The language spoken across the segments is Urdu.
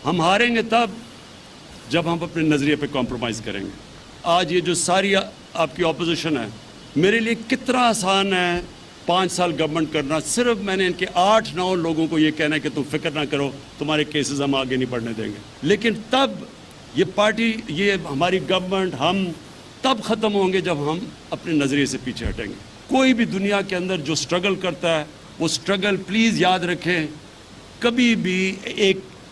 ہم ہاریں گے تب جب ہم اپنے نظریے پہ کمپرومائز کریں گے. آج یہ جو ساری آپ کی اپوزیشن ہے، میرے لیے کتنا آسان ہے 5 سال گورنمنٹ کرنا. صرف میں نے ان کے 8-9 لوگوں کو یہ کہنا ہے کہ تم فکر نہ کرو، تمہارے کیسز ہم آگے نہیں بڑھنے دیں گے. لیکن تب یہ پارٹی، یہ ہماری گورنمنٹ، ہم تب ختم ہوں گے جب ہم اپنے نظریے سے پیچھے ہٹیں گے. کوئی بھی دنیا کے اندر جو سٹرگل کرتا ہے، وہ سٹرگل پلیز یاد رکھیں کبھی بھی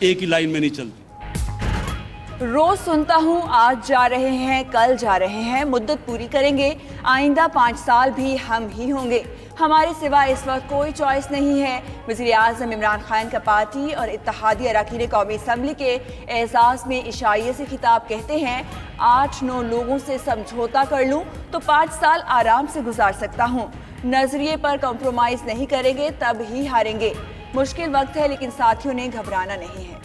ایک ہی لائن میں نہیں چلتی. روز سنتا ہوں آج جا رہے ہیں، کل جا رہے ہیں، مدت پوری کریں گے، آئندہ 5 سال بھی ہم ہی ہوں گے، ہمارے سوا اس وقت کوئی چوائس نہیں ہے. وزیر اعظم عمران خان کا پارٹی اور اتحادی اراکین قومی اسمبلی کے اعزاز میں عشائیے سے خطاب. کہتے ہیں 8-9 لوگوں سے سمجھوتا کر لوں تو 5 سال آرام سے گزار سکتا ہوں. نظریے پر کمپرومائز نہیں کریں گے تب ہی ہاریں گے. مشکل وقت ہے لیکن ساتھیوں نے گھبرانا نہیں ہے.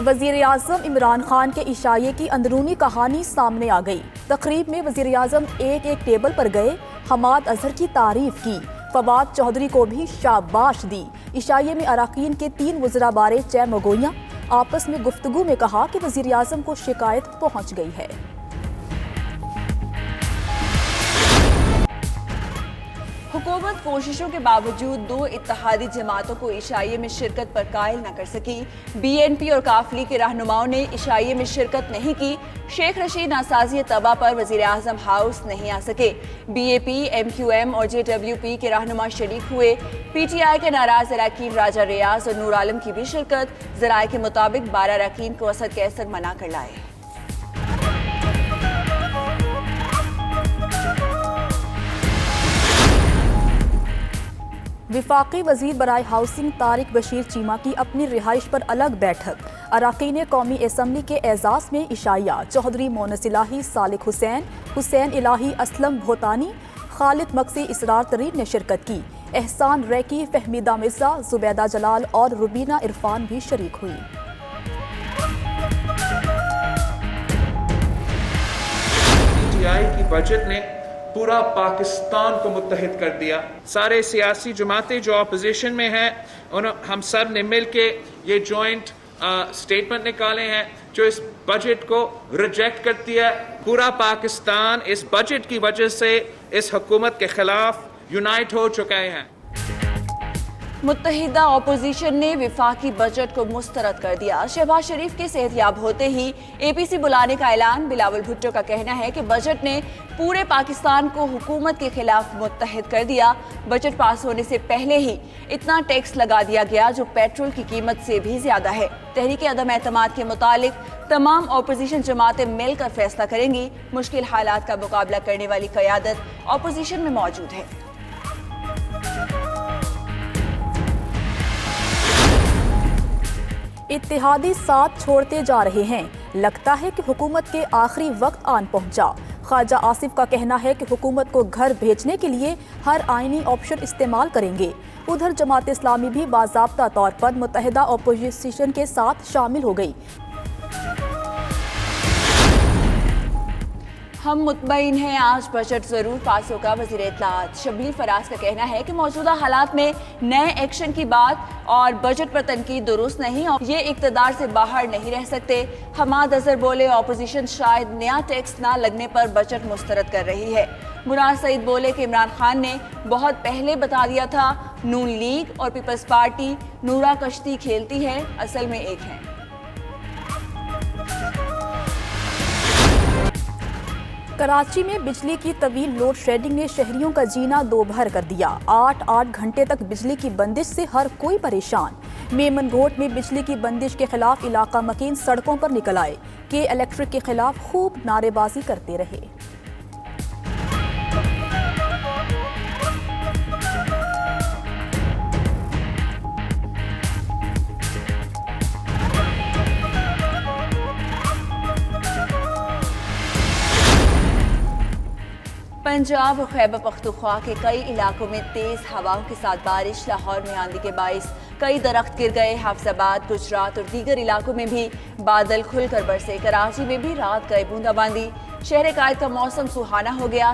وزیر اعظم عمران خان کے عشائیے کی اندرونی کہانی سامنے آ گئی. تقریب میں وزیر اعظم ایک ٹیبل پر گئے، حماد اظہر کی تعریف کی، فواد چودھری کو بھی شاباش دی. عشائیے میں اراکین کے 3 وزراء بارے چہ مگویاں. آپس میں گفتگو میں کہا کہ وزیر اعظم کو شکایت پہنچ گئی ہے. حکومت کوششوں کے باوجود 2 اتحادی جماعتوں کو عشائیے میں شرکت پر قائل نہ کر سکی. بی این پی اور کافلی کے رہنماؤں نے عشائیے میں شرکت نہیں کی. شیخ رشید ناسازی طبع پر وزیر اعظم ہاؤس نہیں آ سکے. B A P, M Q M اور جے ڈبلیو پی کے رہنما شریک ہوئے. پی ٹی آئی کے ناراض اراکین راجہ ریاض اور نور عالم کی بھی شرکت. ذرائع کے مطابق 12 اراکین کو اسد کیسر منع کر لائے. وفاقی وزیر برائے ہاؤسنگ طارق بشیر چیمہ کی اپنی رہائش پر الگ بیٹھک. اراکین قومی اسمبلی کے اعزاز میں عشائیہ. چودھری مونس الہی، صالح حسین الہی، اسلم بھوتانی، خالد مکسی، اسرار ترین نے شرکت کی. احسان ریکی، فہمیدہ مرزا، زبیدہ جلال اور روبینہ عرفان بھی شریک ہوئی. PTI کی بجٹ نے پورا پاکستان کو متحد کر دیا. سارے سیاسی جماعتیں جو اپوزیشن میں ہیں، ہم سب نے مل کے یہ جوائنٹ سٹیٹمنٹ نکالے ہیں جو اس بجٹ کو ریجیکٹ کرتی ہے. پورا پاکستان اس بجٹ کی وجہ سے اس حکومت کے خلاف یونائٹ ہو چکے ہیں. متحدہ اپوزیشن نے وفاقی بجٹ کو مسترد کر دیا. شہباز شریف کے صحت یاب ہوتے ہی اے پی سی بلانے کا اعلان. بلاول بھٹو کا کہنا ہے کہ بجٹ نے پورے پاکستان کو حکومت کے خلاف متحد کر دیا. بجٹ پاس ہونے سے پہلے ہی اتنا ٹیکس لگا دیا گیا جو پیٹرول کی قیمت سے بھی زیادہ ہے. تحریک عدم اعتماد کے متعلق تمام اپوزیشن جماعتیں مل کر فیصلہ کریں گی. مشکل حالات کا مقابلہ کرنے والی قیادت اپوزیشن میں موجود ہے. اتحادی ساتھ چھوڑتے جا رہے ہیں. لگتا ہے کہ حکومت کے آخری وقت آن پہنچا. خواجہ آصف کا کہنا ہے کہ حکومت کو گھر بھیجنے کے لیے ہر آئینی آپشن استعمال کریں گے. ادھر جماعت اسلامی بھی باضابطہ طور پر متحدہ اپوزیشن کے ساتھ شامل ہو گئی. ہم مطمئن ہیں آج بجٹ ضرور پاس ہوگا. وزیر اطلاعات شبیر فراز کا کہنا ہے کہ موجودہ حالات میں نئے ایکشن کی بات اور بجٹ پر تنقید درست نہیں اور یہ اقتدار سے باہر نہیں رہ سکتے. حماد اظہر بولے اپوزیشن شاید نیا ٹیکس نہ لگنے پر بجٹ مسترد کر رہی ہے. منار سعید بولے کہ عمران خان نے بہت پہلے بتا دیا تھا نون لیگ اور پیپلز پارٹی نورا کشتی کھیلتی ہے، اصل میں ایک ہیں. کراچی میں بجلی کی طویل لوڈ شیڈنگ نے شہریوں کا جینا دوبھر کر دیا. 8 گھنٹے تک بجلی کی بندش سے ہر کوئی پریشان. میمن گھوٹ میں بجلی کی بندش کے خلاف علاقہ مکین سڑکوں پر نکل آئے. کے الیکٹرک کے خلاف خوب نعرے بازی کرتے رہے. پنجاب اور خیبر پختونخوا کے کئی علاقوں میں تیز ہواؤں کے ساتھ بارش. لاہور میں آندھی کے باعث کئی درخت گر گئے. حافظ آباد، گجرات اور دیگر علاقوں میں بھی بادل کھل کر برسے. کراچی میں بھی رات گئے بوندا باندی. شہر قائد کا موسم سہانا ہو گیا.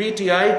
PTI